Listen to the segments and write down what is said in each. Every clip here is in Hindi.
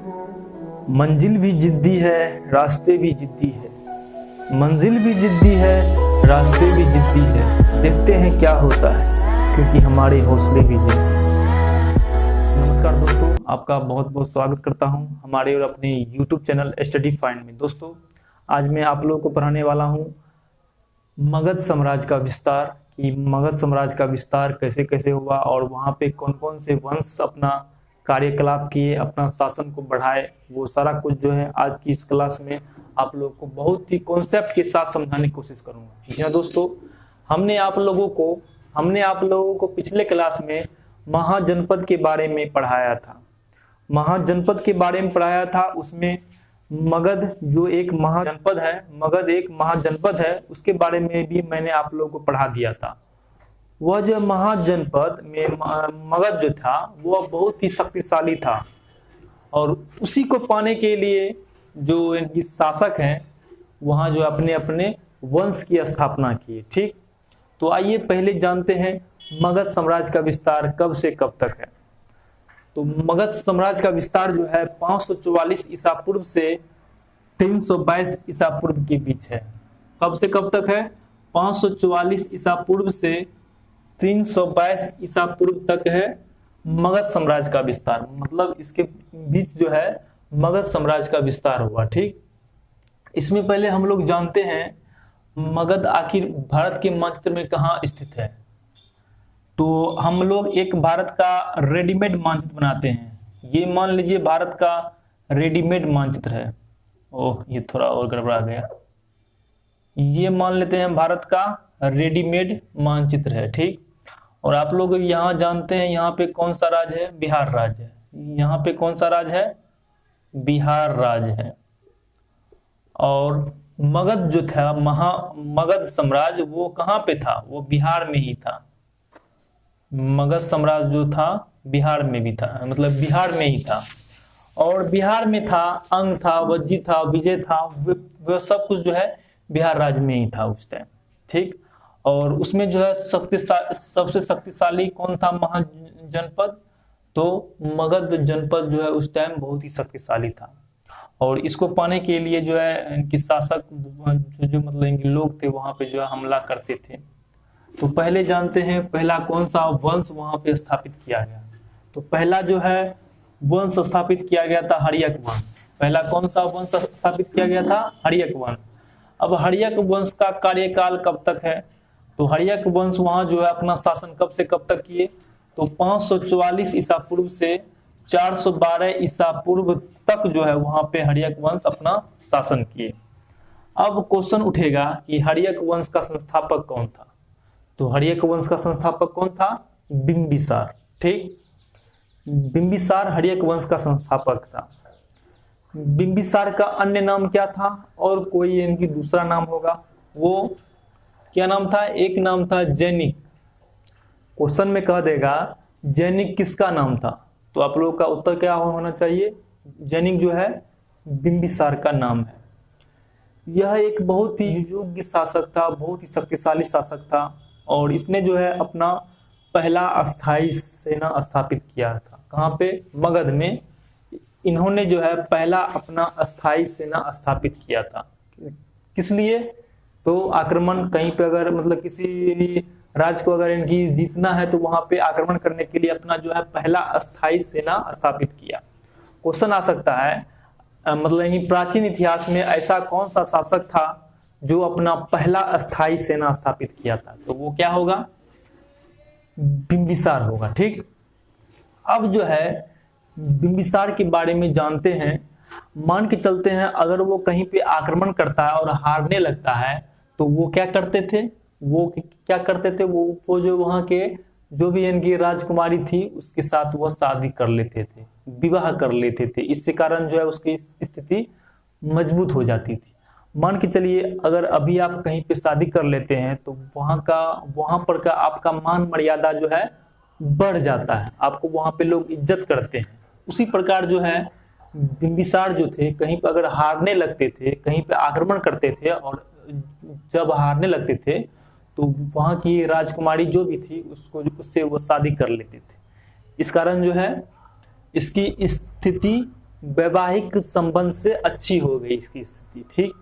मंजिल भी जिद्दी है, रास्ते भी जिद्दी है। मंजिल भी जिद्दी है, रास्ते भी जिद्दी है। देखते हैं क्या होता है, क्योंकि हमारे हौसले भी जिद्दी हैं। नमस्कार दोस्तों, आपका बहुत बहुत स्वागत करता हूं हमारे और अपने YouTube चैनल स्टडी फाइंड में। दोस्तों, आज मैं आप लोगों को पढ़ाने वाला हूं मगध साम्राज्य का विस्तार, कि मगध साम्राज्य का विस्तार कैसे कैसे हुआ और वहाँ पे कौन कौन से वंश अपना कार्यकलाप किए, अपना शासन को बढ़ाए। वो सारा कुछ जो है आज की इस क्लास में आप लोगों को बहुत ही कॉन्सेप्ट के साथ समझाने की कोशिश करूंगा। जी हाँ दोस्तों, हमने आप लोगों को पिछले क्लास में महाजनपद के बारे में पढ़ाया था। महाजनपद के बारे में पढ़ाया था, उसमें मगध जो एक महाजनपद है, मगध एक महाजनपद है, उसके बारे में भी मैंने आप लोगों को पढ़ा दिया था। वह जो महाजनपद में मगध जो था वह बहुत ही शक्तिशाली था और उसी को पाने के लिए जो इनकी शासक हैं वहाँ जो अपने अपने वंश की स्थापना की। ठीक, तो आइए पहले जानते हैं मगध साम्राज्य का विस्तार कब से कब तक है। तो मगध साम्राज्य का विस्तार जो है 544 ईसा पूर्व से 322 ईसा पूर्व के बीच है। कब से कब तक है? 544 ईसा पूर्व से 322 ईसा पूर्व तक है मगध साम्राज्य का विस्तार। मतलब इसके बीच जो है मगध साम्राज्य का विस्तार हुआ। ठीक, इसमें पहले हम लोग जानते हैं मगध आखिर भारत के मानचित्र में कहाँ स्थित है। तो हम लोग एक भारत का रेडीमेड मानचित्र बनाते हैं। ये मान लीजिए भारत का रेडीमेड मानचित्र है। ओह, ये थोड़ा और गड़बड़ा गया। ये मान लेते हैं भारत का रेडीमेड मानचित्र है। ठीक, और आप लोग यहाँ जानते हैं यहाँ पे कौन सा राज्य है? बिहार राज्य है। यहाँ पे कौन सा राज्य है? बिहार राज्य है। और मगध जो था मगध साम्राज्य वो कहाँ पे था? वो बिहार में ही था। मगध साम्राज्य जो था बिहार में भी था, मतलब बिहार में ही था। और बिहार में था, अंग था, वज्जी था, विजय था, वो सब कुछ जो है बिहार राज्य में ही था उस टाइम। ठीक, और उसमें जो है सबसे शक्तिशाली कौन था महाजनपद? तो मगध जनपद जो है उस टाइम बहुत ही शक्तिशाली था। और इसको पाने के लिए जो है इनके शासक जो मतलब इनके लोग थे वहां पे जो है हमला करते थे। तो पहले जानते हैं पहला कौन सा वंश वहां पे स्थापित किया गया। तो पहला जो है वंश स्थापित किया गया था हर्यक वंश। पहला कौन सा वंश स्थापित किया गया था? हर्यक वंश। अब हर्यक वंश का कार्यकाल कब तक है? तो हर्यक वंश वहां जो है अपना शासन कब से कब तक किए? तो 544 ईसा पूर्व से 412 ईसा पूर्व तक जो है वहां पे हर्यक वंश अपना शासन किए। अब क्वेश्चन उठेगा कि हर्यक वंश का संस्थापक कौन था? तो हर्यक वंश का संस्थापक कौन था? बिंबिसार। ठीक, बिंबिसार हर्यक वंश का संस्थापक था। बिंबिसार का अन्य नाम क्या था? और कोई इनकी दूसरा नाम होगा। वो क्या नाम था? एक नाम था जैनिक। क्वेश्चन में कह देगा जैनिक किसका नाम था? तो आप लोगों का उत्तर क्या होना चाहिए? जैनिक जो है बिंबिसार का नाम है। यह एक बहुत ही योग्य शासक था, बहुत ही शक्तिशाली शासक था और इसने जो है अपना पहला अस्थाई सेना स्थापित किया था। कहाँ पे? मगध में इन्होंने जो है पहला अपना अस्थाई सेना स्थापित किया था। किस लिए? तो आक्रमण कहीं पे अगर मतलब किसी राज्य को अगर इनकी जीतना है तो वहां पे आक्रमण करने के लिए अपना जो है पहला अस्थाई सेना स्थापित किया। क्वेश्चन आ सकता है मतलब यही प्राचीन इतिहास में ऐसा कौन सा शासक था जो अपना पहला अस्थाई सेना स्थापित किया था? तो वो क्या होगा? बिंबिसार होगा। ठीक, अब जो है बिंबिसार के बारे में जानते हैं। मान के चलते हैं अगर वो कहीं पे आक्रमण करता है और हारने लगता है तो वो क्या करते थे? वो जो वहां के जो भी इनकी राजकुमारी थी उसके साथ वो शादी कर लेते थे, विवाह कर लेते थे। इससे कारण जो है उसकी स्थिति मजबूत हो जाती थी। मान के चलिए अगर अभी आप कहीं पे शादी कर लेते हैं तो वहां पर का आपका मान मर्यादा जो है बढ़ जाता है, आपको वहां पे लोग इज्जत करते हैं। उसी प्रकार जो है बिंबिसार जो थे कहीं पे अगर हारने लगते थे, कहीं पे आक्रमण करते थे और जब हारने लगते थे तो वहां की राजकुमारी जो भी थी उससे वो शादी कर लेते थे। इस कारण जो है इसकी स्थिति वैवाहिक संबंध से अच्छी हो गई इसकी स्थिति। ठीक,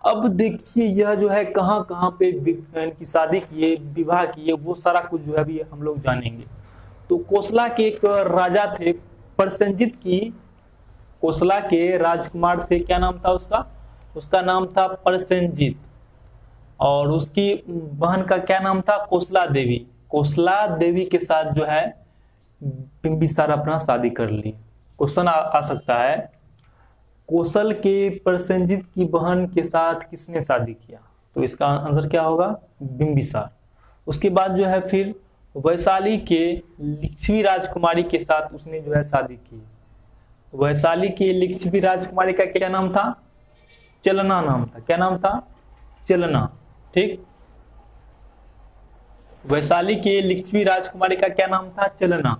अब देखिए यह जो है कहाँ कहाँ पे इनकी शादी किए, विवाह किए, वो सारा कुछ जो है अभी हम लोग जानेंगे। तो कोसला के एक राजा थे प्रसेनजीत की, कोसला के राजकुमार थे, क्या नाम था उसका नाम था प्रसेनजीत, और उसकी बहन का क्या नाम था, कोसला देवी। कोसला देवी के साथ जो है बिंबिसार अपना शादी कर ली। क्वेश्चन आ सकता है, कोसल के प्रसेनजीत की बहन के साथ किसने शादी किया? तो इसका आंसर क्या होगा, बिंबिसार। उसके बाद जो है फिर वैशाली के लिच्छवी राजकुमारी के साथ उसने जो है शादी की। वैशाली की लिच्छवी राजकुमारी का क्या नाम था, चलना नाम था। क्या नाम था, चलना। ठीक, वैशाली के लिच्छवी राजकुमारी का क्या नाम था, चलना,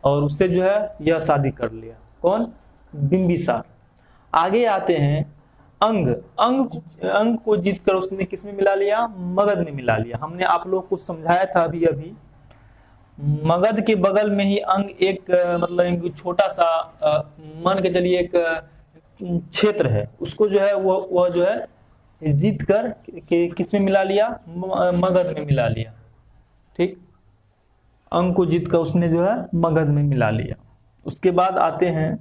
और उससे जो है यह शादी कर लिया। कौन, बिंबिसार। आगे आते हैं अंग को जीतकर उसने किसमें मिला लिया, मगध में मिला लिया। हमने आप लोग को समझाया था अभी मगध के बगल में ही अंग एक मतलब एक छोटा सा मान के चलिए एक क्षेत्र है, उसको जो है वह जो है जीत कर किसमें मिला लिया, मगध में मिला लिया। ठीक, अंग को जीत कर उसने जो है मगध में मिला लिया। उसके बाद आते हैं,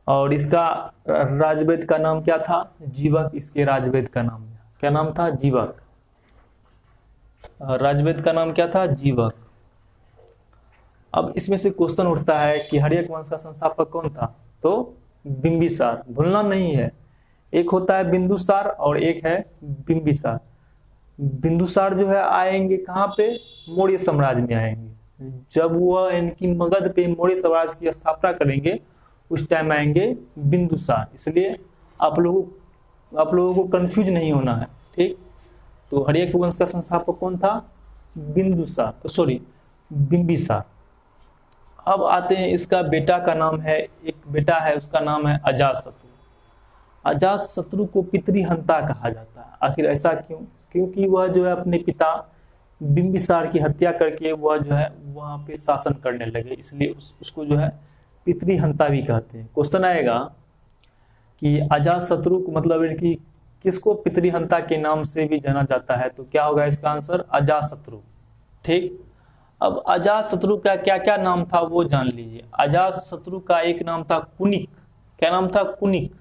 और इसका राजवैद्य का नाम क्या था, जीवक। इसके राजवैद्य का नाम क्या नाम था, जीवक। राजवैद्य का नाम क्या था, जीवक। अब इसमें से क्वेश्चन उठता है कि हर्यक वंश का संस्थापक कौन था? तो बिंबिसार, भूलना नहीं है। एक होता है बिंदुसार और एक है बिंबिसार। बिंदुसार जो है आएंगे कहाँ पे, मौर्य साम्राज्य में आएंगे। जब वह इनकी मगध पे मौर्य साम्राज्य की स्थापना करेंगे उस टाइम आएंगे बिंदुसार। इसलिए आप लोगों को कंफ्यूज नहीं होना है। ठीक, तो हर्यक वंश का संस्थापक कौन था, बिंबिसार। अब आते हैं, इसका बेटा का नाम है, एक बेटा है उसका नाम है अजातशत्रु। अजातशत्रु को पितृहंता कहा जाता है। आखिर ऐसा क्यों? क्योंकि वह जो है अपने पिता बिंबिसार की हत्या करके वह जो है वहां पे शासन करने लगे, इसलिए उसको जो है पितृहंता भी कहते हैं। क्वेश्चन आएगा कि अजातशत्रु मतलब इनकी किसको पितृहंता के नाम से भी जाना जाता है? तो क्या होगा इसका आंसर, अजातशत्रु। ठीक, अब अजातशत्रु का क्या क्या नाम था वो जान लीजिए। अजातशत्रु का एक नाम था कुनिक। क्या नाम था, कुनिक।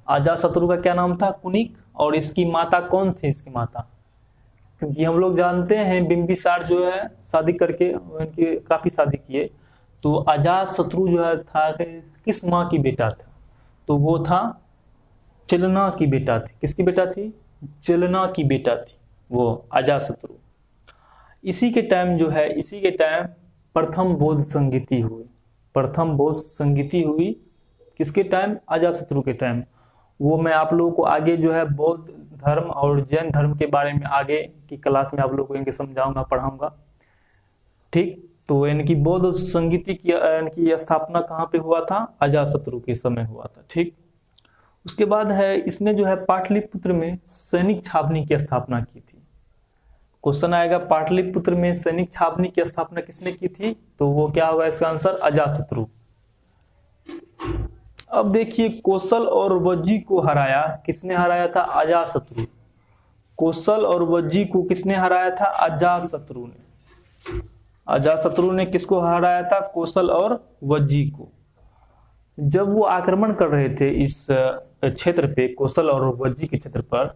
अजातशत्रु का क्या नाम था, कुनिक। और इसकी माता कौन थी, इसकी माता? क्योंकि हम लोग जानते हैं बिंबिसार जो है शादी करके उनकी काफी शादी किए, तो अजातशत्रु जो है था किस माँ की बेटा था? तो वो था चलना की बेटा थी। किसकी बेटा थी, चलना की बेटा थी वो अजातशत्रु। इसी के टाइम प्रथम बौद्ध संगीति हुई। प्रथम बौद्ध संगीति हुई किसके टाइम, अजातशत्रु के टाइम। वो मैं आप लोगों को आगे जो है बौद्ध धर्म और जैन धर्म के बारे में आगे की क्लास में आप लोगों को इनके समझाऊंगा, पढ़ाऊंगा। ठीक, तो इनकी बौद्ध संगीति की इनकी स्थापना कहाँ पे हुआ था, अजातशत्रु के समय हुआ था। ठीक, उसके बाद है इसने जो है पाटलिपुत्र में सैनिक छावनी की स्थापना की थी। क्वेश्चन आएगा पाटलिपुत्र में सैनिक छावनी की स्थापना किसने की थी? तो वो क्या होगा इसका आंसर, अजातशत्रु। अब देखिए कौशल और वज्जी को हराया, किसने हराया था, अजातशत्रु। कौशल और वज्जी को किसने हराया था, अजातशत्रु ने। अजातशत्रु ने किसको हराया था, कौशल और वज्जी को। जब वो आक्रमण कर रहे थे इस क्षेत्र पे, कौशल और वज्जी के क्षेत्र पर,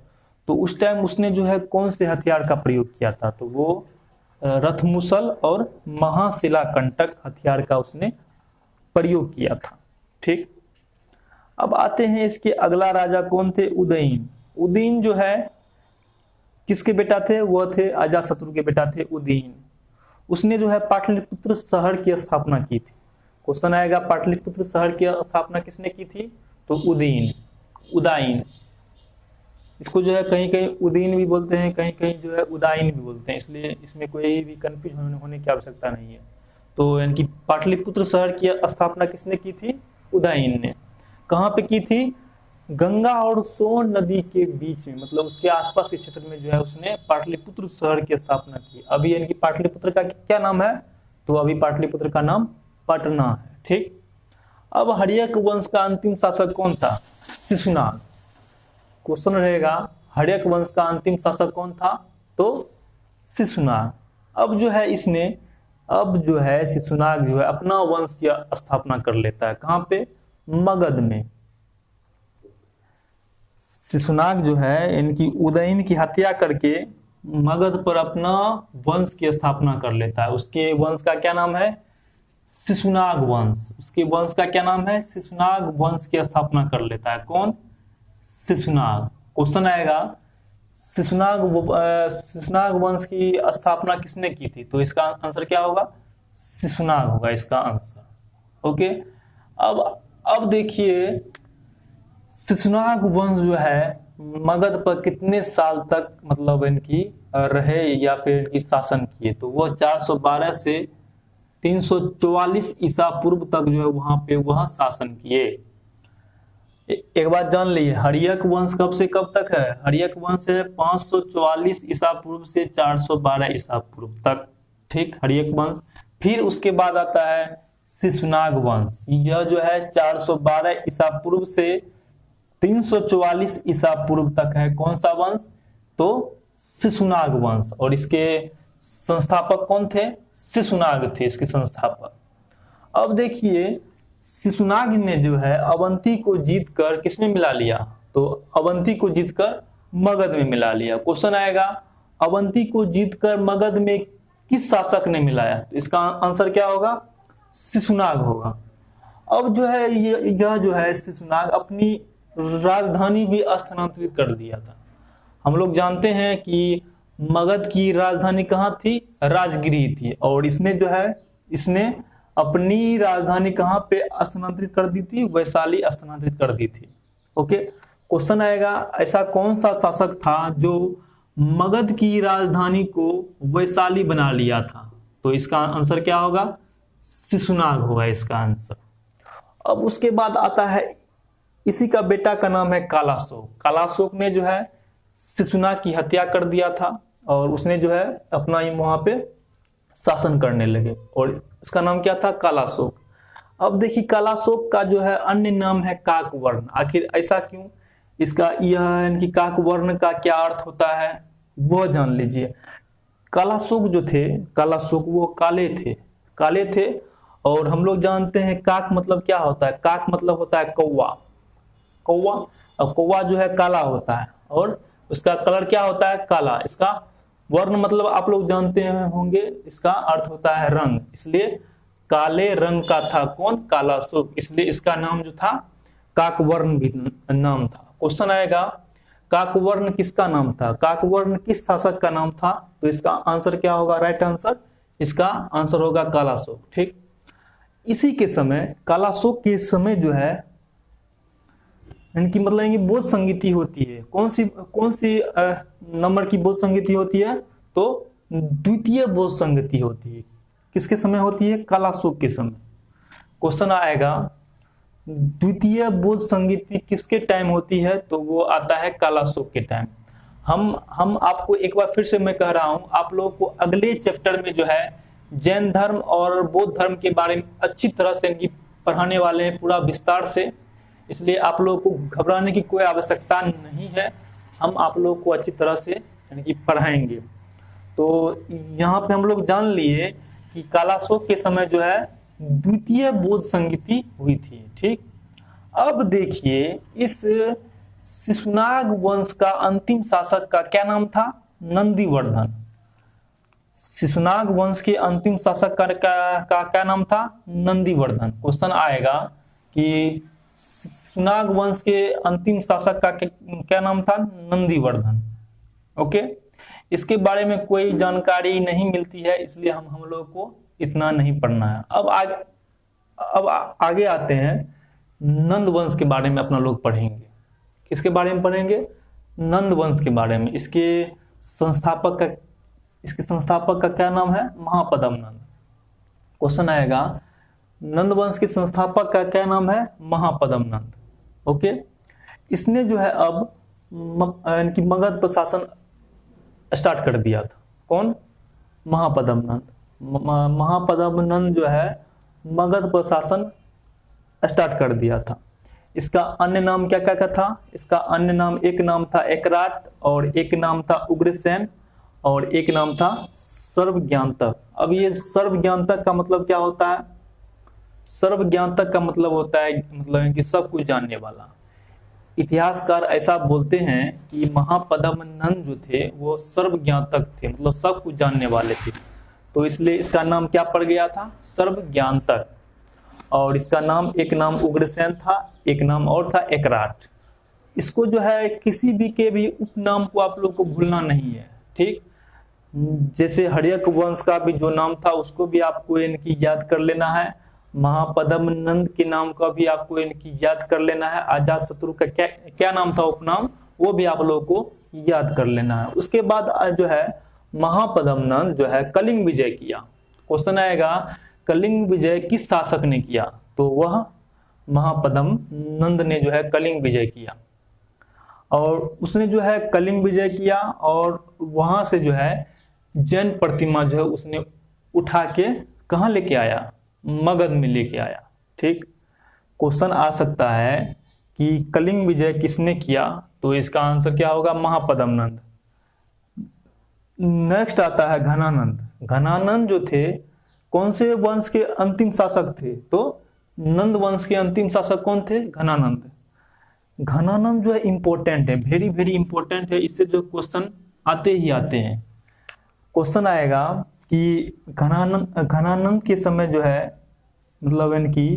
तो उस टाइम उसने जो है कौन से हथियार का प्रयोग किया था? तो वो रथमुसल और महाशिलाकंटक हथियार का उसने प्रयोग किया था। ठीक, अब आते हैं इसके अगला राजा कौन थे, उदयन। उदयन जो है किसके बेटा थे, वह थे अजातशत्रु के बेटा थे उदयन। उसने जो है पाटलिपुत्र शहर की स्थापना की थी। क्वेश्चन आएगा पाटलिपुत्र शहर की स्थापना किसने की थी? तो उदयन। इसको जो है कहीं कहीं उदयन भी बोलते हैं, कहीं कहीं जो है उदयन भी बोलते हैं, इसलिए इसमें कोई भी कंफ्यूज होने की आवश्यकता नहीं है। तो इनकी पाटलिपुत्र शहर की स्थापना किसने की थी, उदयन ने। कहाँ पे की थी, गंगा और सोन नदी के बीच में, मतलब उसके आसपास के क्षेत्र में जो है उसने पाटलिपुत्र शहर की स्थापना की। अभी इनकी पाटलिपुत्र का क्या नाम है? तो अभी पाटलिपुत्र का नाम पटना है। ठीक, अब हर्यक वंश का अंतिम शासक कौन था? शिशुनाग। क्वेश्चन रहेगा हर्यक वंश का अंतिम शासक कौन था? तो शिशुनाग। अब जो है शिशुनाग जो है अपना वंश की स्थापना कर लेता है। कहां पे? मगध में। शिशुनाग जो है इनकी उदयन की हत्या करके मगध पर अपना वंश की स्थापना कर लेता है। उसके वंश का क्या नाम है? शिशुनाग वंश। उसके वंश का क्या नाम है? शिशुनाग वंश की स्थापना कर लेता है। कौन? शिशुनाग। क्वेश्चन आएगा शिशुनाग वंश की स्थापना किसने की थी? तो इसका आंसर क्या होगा? शिशुनाग होगा इसका आंसर। ओके, अब देखिए शिशुनाग वंश जो है मगध पर कितने साल तक मतलब इनकी रहे या फिर इनकी शासन किए? तो वह 412 से 344 ईसा पूर्व तक जो है वहां पे वह शासन किए। एक बात जान लीजिए, हर्यक वंश कब से कब तक है? हर्यक वंश है 544 ईसा पूर्व से 412 ईसा पूर्व तक। ठीक, हर्यक वंश। फिर उसके बाद आता है शिशुनाग वंश। यह जो है 412 ईसा पूर्व से 344 ईसा पूर्व तक है। कौन सा वंश? तो शिशुनाग वंश। और इसके संस्थापक कौन थे? शिशुनाग थे इसके संस्थापक। अब देखिए शिशुनाग ने जो है अवंती को जीतकर किसमें मिला लिया? तो अवंती को जीतकर मगध में मिला लिया। क्वेश्चन आएगा अवंती को जीतकर मगध में किस शासक ने मिलाया? तो इसका आंसर क्या होगा? शिशुनाग होगा। अब जो है यह जो है शिशुनाग अपनी राजधानी भी स्थानांतरित कर दिया था। हम लोग जानते हैं कि मगध की राजधानी कहाँ थी? राजगिरी थी। और इसने अपनी राजधानी कहां पे स्थानांतरित कर दी थी? वैशाली स्थानांतरित कर दी थी। ओके, क्वेश्चन आएगा ऐसा कौन सा शासक था जो मगध की राजधानी को वैशाली बना लिया था? तो इसका आंसर क्या होगा? शिशुनाग होगा इसका आंसर। अब उसके बाद आता है इसी का बेटा का नाम है कालाशोक। कालाशोक ने जो है शिशुनाग की हत्या कर दिया था और उसने जो है अपना वहां पे शासन करने लगे और इसका नाम क्या था? कालाशोक। अब देखिए कालाशोक का जो है अन्य नाम है काकवर्ण। आखिर ऐसा क्यों? इसका यह इनकी काकवर्ण का क्या अर्थ होता है वह जान लीजिए। कालाशोक जो थे, कालाशोक वो काले थे और हम लोग जानते हैं काक मतलब क्या होता है? काक मतलब होता है कौवा। और कौवा जो है काला होता है और उसका कलर क्या होता है? काला। इसका वर्ण मतलब आप लोग जानते होंगे, इसका अर्थ होता है रंग। इसलिए काले रंग का था कौन? कालाशोक। इसलिए इसका नाम जो था काकवर्ण भी नाम था। क्वेश्चन आएगा काकवर्ण किसका नाम था? काकवर्ण किस शासक का नाम था? तो इसका आंसर क्या होगा? राइट आंसर, इसका आंसर होगा कालाशोक। ठीक, इसी के समय कालाशोक के समय जो है इनकी मतलब इनकी बोध संगीति होती है। कौन सी नंबर की बोध संगीति होती है? तो द्वितीय बोध संगीति होती है। किसके समय होती है? कालाशोक के समय। क्वेश्चन आएगा द्वितीय बोध संगीति किसके टाइम होती है? तो वो आता है कालाशोक के टाइम। हम आपको एक बार फिर से मैं कह रहा हूं, आप लोगों को अगले चैप्टर में जो है जैन धर्म और बौद्ध धर्म के बारे में अच्छी तरह से इनकी पढ़ाने वाले हैं, पूरा विस्तार से। इसलिए आप लोगों को घबराने की कोई आवश्यकता नहीं है, हम आप लोगों को अच्छी तरह से इनकी पढ़ाएंगे। तो यहाँ पे हम लोग जान लिए कि कालाशोक के समय जो है द्वितीय बौद्ध संगीति हुई थी। ठीक, अब देखिए इस शिशुनाग वंश का अंतिम शासक का क्या नाम था? नंदीवर्धन। शिशुनाग वंश के अंतिम शासक का क्या नाम था? नंदीवर्धन। क्वेश्चन आएगा कि शिशुनाग वंश के अंतिम शासक का क्या नाम था? नंदीवर्धन। ओके, इसके बारे में कोई जानकारी नहीं मिलती है, इसलिए हम लोगों को इतना नहीं पढ़ना है। अब आगे आते हैं, नंद वंश के बारे में अपना लोग पढ़ेंगे। किसके बारे में पढ़ेंगे? नंद वंश के बारे में। इसके संस्थापक का क्या नाम है? महापद्म नंद। क्वेश्चन आएगा नंद वंश के संस्थापक का क्या नाम है? महापद्म नंद। ओके, इसने जो है अब इनकी मगध पर शासन स्टार्ट कर दिया था। कौन? महापद्म नंद। महापद्म नंद जो है मगध पर शासन स्टार्ट कर दिया था। इसका अन्य नाम क्या क्या था? इसका अन्य नाम, एक नाम था एकराट, और एक नाम था उग्रसेन, और एक नाम था सर्वज्ञानतक। अब ये सर्वज्ञानतक का मतलब क्या होता है? सर्वज्ञानतक का मतलब होता है मतलब कि सब कुछ जानने वाला। इतिहासकार ऐसा बोलते हैं कि महापद्म नंद जो थे वो सर्वज्ञानतक थे, मतलब सब कुछ जानने वाले थे, तो इसलिए इसका नाम क्या पड़ गया था? सर्वज्ञानतक। और इसका नाम, एक नाम उग्रसेन था, एक नाम और था एकराट। इसको जो है किसी भी के भी उपनाम को आप लोग को भूलना नहीं है, ठीक। जैसे हर्यक वंश का भी जो नाम था उसको भी आपको इनकी याद कर लेना है। महापद्म नंद के नाम का भी आपको इनकी याद कर लेना है। अजात शत्रु का क्या क्या नाम था उपनाम, वो भी आप लोगों को याद कर लेना है। उसके बाद जो है महापद्म नंद जो है कलिंग विजय किया। क्वेश्चन आएगा कलिंग विजय किस शासक ने किया? तो वह महापद्म नंद ने जो है कलिंग विजय किया। और उसने जो है कलिंग विजय किया और वहां से जो है जैन प्रतिमा जो है उसने उठा के कहाँ लेके आया? मगध में लेके आया, ठीक। क्वेश्चन आ सकता है कि कलिंग विजय किसने किया? तो इसका आंसर क्या होगा? महापद्म नंद। नेक्स्ट आता है घनानंद। घनानंद जो थे कौन से वंश के अंतिम शासक थे? तो नंद वंश के अंतिम शासक कौन थे? घनानंद। घनानंद जो है इंपॉर्टेंट है, वेरी वेरी इंपॉर्टेंट है, इससे जो क्वेश्चन आते ही आते हैं। क्वेश्चन आएगा कि घनानंद के समय जो है मतलब इनकी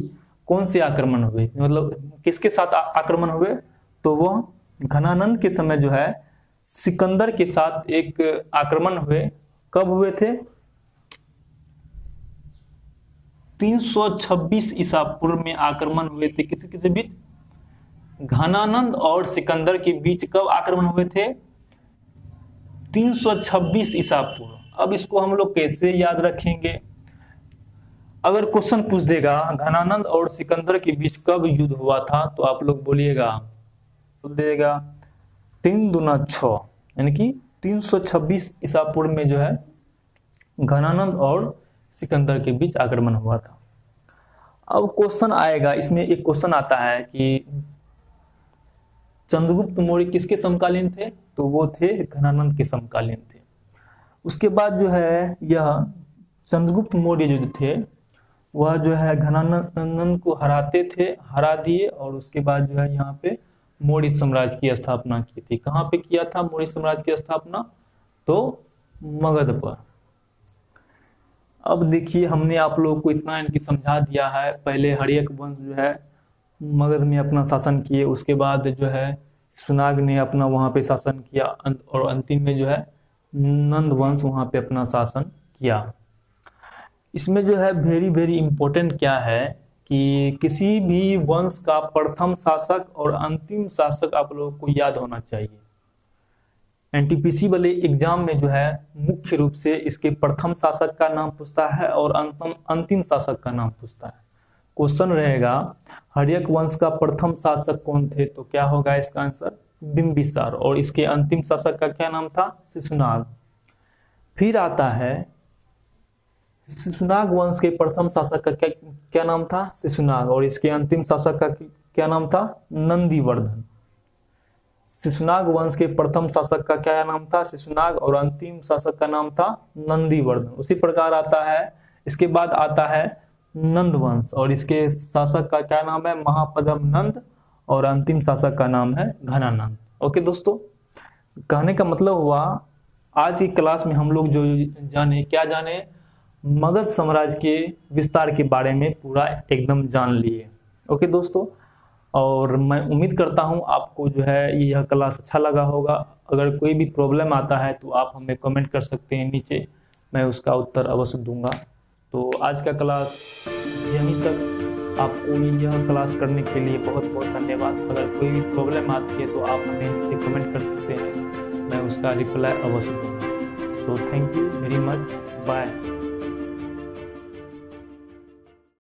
कौन से आक्रमण हुए, मतलब किसके साथ आक्रमण हुए? तो वह घनानंद के समय जो है सिकंदर के साथ एक आक्रमण हुए। कब हुए थे? 326 ईसा पूर्व में आक्रमण हुए थे। किसी किसी बीच? घनानंद और सिकंदर के बीच कब आक्रमण हुए थे? 326 ईसा पूर्व। अब इसको हम लोग कैसे याद रखेंगे? अगर क्वेश्चन पूछ देगा घनानंद और सिकंदर के बीच कब युद्ध हुआ था, तो आप लोग बोलिएगा, बोल देगा 3 दूना 6, यानी कि 326 ईसा पूर्व में जो है घनानंद और सिकंदर के बीच आक्रमण हुआ था। अब क्वेश्चन आएगा, इसमें एक क्वेश्चन आता है कि चंद्रगुप्त मौर्य किसके समकालीन थे? तो वो थे घनानंद के समकालीन थे। उसके बाद जो है यह चंद्रगुप्त मौर्य जो थे वह जो है घनानंद को हरा दिए, और उसके बाद जो है यहाँ पे मौर्य साम्राज्य की स्थापना की थी। कहाँ पे किया था मौर्य साम्राज्य की स्थापना? तो मगध पर। अब देखिए हमने आप लोगों को इतना इनकी समझा दिया है। पहले हर्यक वंश जो है मगध में अपना शासन किए, उसके बाद जो है सुनाग ने अपना वहां पे शासन किया, और अंतिम में जो है नंद वंश वहां पे अपना शासन किया। इसमें जो है वेरी वेरी इंपॉर्टेंट क्या है कि किसी भी वंश का प्रथम शासक और अंतिम शासक आप लोगों को याद होना चाहिए। एनटीपीसी वाले एग्जाम में जो है मुख्य रूप से इसके प्रथम शासक का नाम पूछता है और अंतिम शासक का नाम पूछता है। क्वेश्चन रहेगा हर्यक वंश का प्रथम शासक कौन थे? तो क्या होगा इसका आंसर? बिंबिसार। और इसके अंतिम शासक का क्या नाम था? शिशुनाग। फिर आता है शिशुनाग वंश के प्रथम शासक का क्या नाम था? शिशुनाग। और इसके अंतिम शासक का क्या नाम था? नंदीवर्धन। शिशुनाग वंश के प्रथम शासक का क्या नाम था? शिशुनाग। और अंतिम शासक का नाम था नंदीवर्धन। उसी प्रकार आता है, इसके बाद आता है नंद वंश, और इसके शासक का क्या नाम है? महापद्म नंद। और अंतिम शासक का नाम है घनानंद। ओके दोस्तों, कहने का मतलब हुआ आज की क्लास में हम लोग जो जाने मगध साम्राज्य के विस्तार के बारे में पूरा एकदम जान लिए। ओके दोस्तों, और मैं उम्मीद करता हूं आपको जो है यह क्लास अच्छा लगा होगा। अगर कोई भी प्रॉब्लम आता है तो आप हमें कमेंट कर सकते हैं नीचे, मैं उसका उत्तर अवश्य दूंगा। तो आज का क्लास यहीं तक। आपको यह क्लास करने के लिए बहुत बहुत धन्यवाद। अगर कोई भी प्रॉब्लम आती है तो आप हमें नीचे कमेंट कर सकते हैं, मैं उसका रिप्लाई अवश्य दूंगा। So thank you very much, bye.